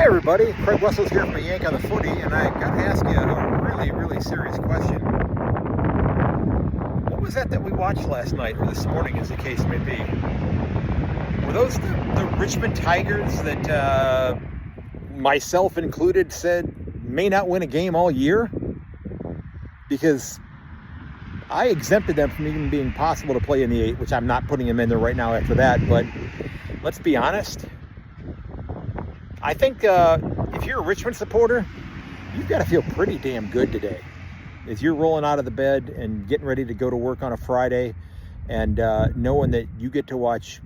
everybody, Craig Russell's here from Yank on the Footy, and I got to ask you a really serious question. What was that we watched last night, or this morning as the case may be? Were those the Richmond Tigers that myself included said may not win a game all year? Because I exempted them from even being possible to play in the 8, which I'm not putting them in there right now after that, but let's be honest. I think if you're a Richmond supporter, you've got to feel pretty damn good today as you're rolling out of the bed and getting ready to go to work on a Friday and knowing that you get to watch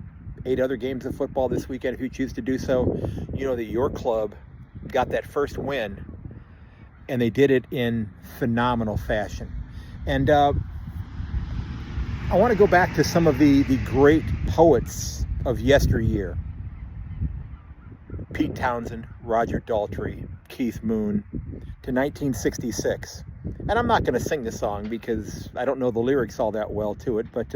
8 other games of football this weekend if you choose to do so. You know that your club got that first win and they did it in phenomenal fashion. And I want to go back to some of the great poets of yesteryear. Pete Townsend, Roger Daltrey, Keith Moon, to 1966. And I'm not going to sing the song because I don't know the lyrics all that well to it, but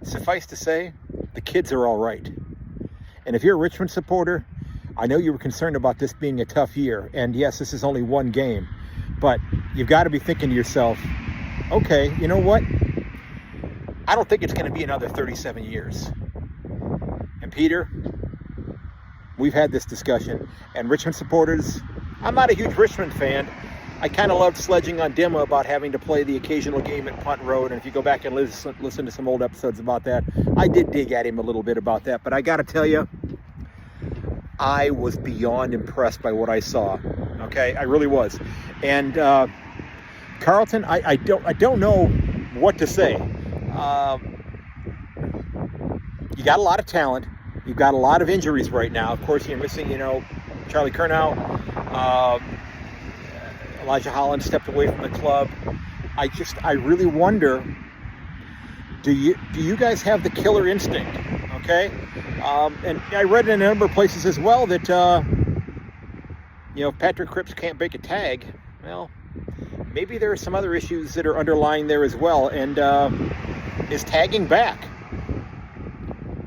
suffice to say, the kids are all right. And if you're a Richmond supporter, I know you were concerned about this being a tough year, and yes, this is only one game, but you've got to be thinking to yourself, okay, you know what? I don't think it's going to be another 37 years. And Peter, we've had this discussion, and Richmond supporters, I'm not a huge Richmond fan. I kind of loved sledging on Dimma about having to play the occasional game at Punt Road, and if you go back and listen to some old episodes about that, I did dig at him a little bit about that, but I got to tell you, I was beyond impressed by what I saw, okay? I really was. And Carlton, I don't know what to say. You got a lot of talent. You've got a lot of injuries right now. Of course, you're missing, Charlie Curnow. Elijah Holland stepped away from the club. I really wonder, do you guys have the killer instinct? Okay? And I read in a number of places as well that, if Patrick Cripps can't break a tag, well, maybe there are some other issues that are underlying there as well. And is tagging back?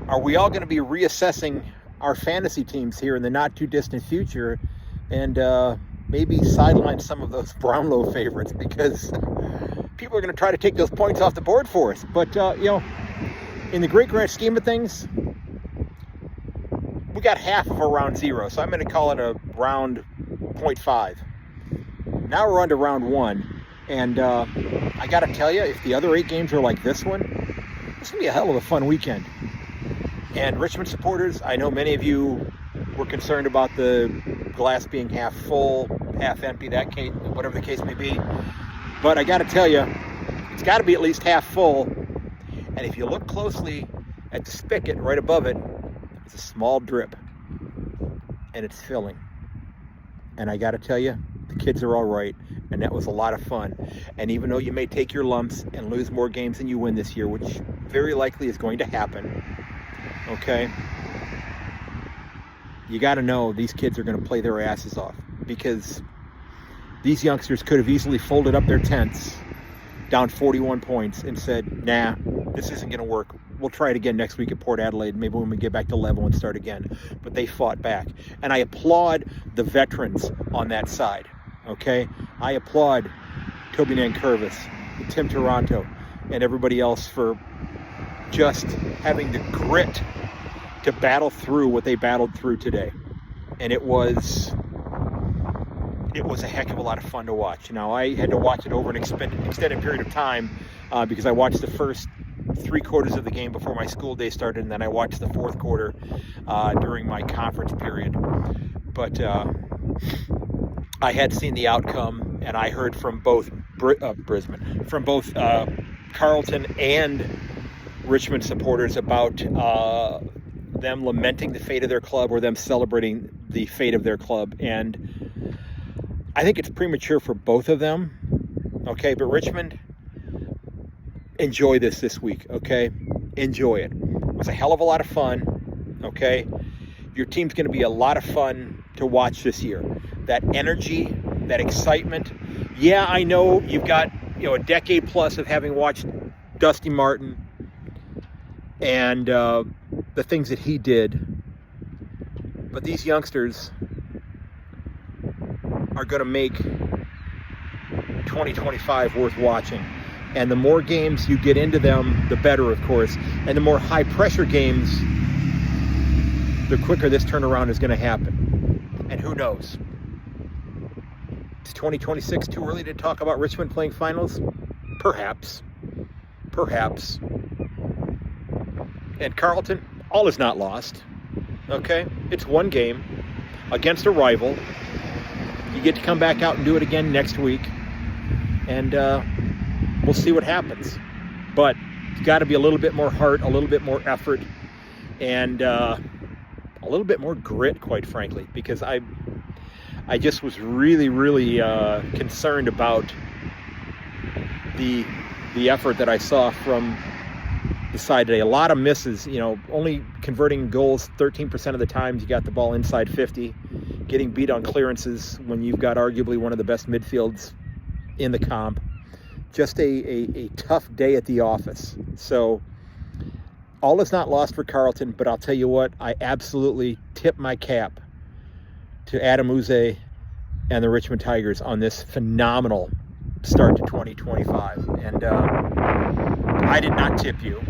Are we all going to be reassessing our fantasy teams here in the not too distant future and maybe sideline some of those Brownlow favorites because people are going to try to take those points off the board for us. But, in the great grand scheme of things, we got half of a round 0, so I'm going to call it a round 0.5. Now we're on to round 1, and I got to tell you, if the other 8 games are like this one, it's going to be a hell of a fun weekend. And Richmond supporters, I know many of you were concerned about the glass being half full, half empty, that case, whatever the case may be. But I got to tell you, it's got to be at least half full. And if you look closely at the spigot right above it, it's a small drip, and it's filling. And I got to tell you, the kids are all right, and that was a lot of fun. And even though you may take your lumps and lose more games than you win this year, which very likely is going to happen, okay, you got to know these kids are going to play their asses off because these youngsters could have easily folded up their tents down 41 points and said, nah, this isn't going to work. We'll try it again next week at Port Adelaide, maybe when we get back to level and start again. But they fought back. And I applaud the veterans on that side, okay? I applaud Toby Nankervis, Tim Taranto, and everybody else for just having the grit to battle through what they battled through today. And it was a heck of a lot of fun to watch. Now, I had to watch it over an extended period of time because I watched the first 3 quarters of the game before my school day started, and then I watched the 4th quarter during my conference period. But I had seen the outcome, and I heard from both Carlton and Richmond supporters about them lamenting the fate of their club or them celebrating the fate of their club. And I think it's premature for both of them. Okay, but Richmond, enjoy this week, okay? Enjoy it. It was a hell of a lot of fun, okay? Your team's going to be a lot of fun to watch this year. That energy, that excitement. Yeah, I know you've got, a decade plus of having watched Dusty Martin and the things that he did. But these youngsters, are going to make 2025 worth watching. And the more games you get into them, the better, of course. And the more high-pressure games, the quicker this turnaround is going to happen. And who knows? Is 2026 too early to talk about Richmond playing finals? Perhaps. Perhaps. And Carlton, all is not lost. Okay? It's one game against a rival. You get to come back out and do it again next week. And we'll see what happens. But it's got to be a little bit more heart, a little bit more effort, and a little bit more grit, quite frankly, because I just was really, really concerned about the effort that I saw from the side today. A lot of misses, you know, only converting goals 13% of the times you got the ball inside 50, getting beat on clearances when you've got arguably one of the best midfields in the comp. Just a tough day at the office. So all is not lost for Carlton, but I'll tell you what, I absolutely tip my cap to Adam Uze and the Richmond Tigers on this phenomenal start to 2025. And I did not tip you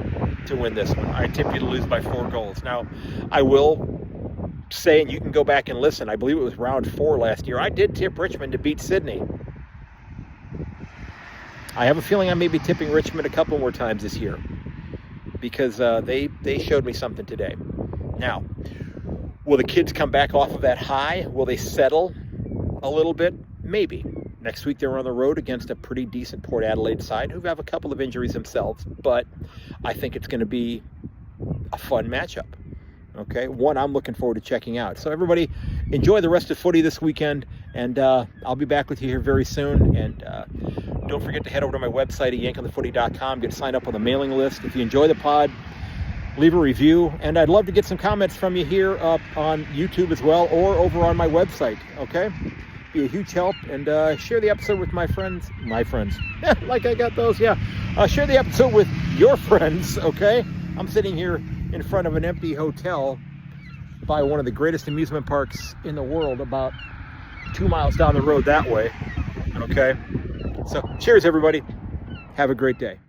to win this one. I tipped you to lose by 4 goals. Now, I will say, and you can go back and listen, I believe it was round 4 last year, I did tip Richmond to beat Sydney. I have a feeling I may be tipping Richmond a couple more times this year because they showed me something today. Now, will the kids come back off of that high? Will they settle a little bit? Maybe. Next week they're on the road against a pretty decent Port Adelaide side who have a couple of injuries themselves, but I think it's going to be a fun matchup. Okay, one I'm looking forward to checking out. So everybody, enjoy the rest of footy this weekend, and I'll be back with you here very soon. And don't forget to head over to my website at ayankonthefooty.com. Get signed up on the mailing list. If you enjoy the pod, leave a review, and I'd love to get some comments from you here on YouTube as well, or over on my website. Okay, be a huge help, and share the episode with my friends. Like I got those, yeah. Share the episode with your friends. Okay, I'm sitting here in front of an empty hotel by one of the greatest amusement parks in the world, about 2 miles down the road that way. Okay, so cheers everybody, have a great day.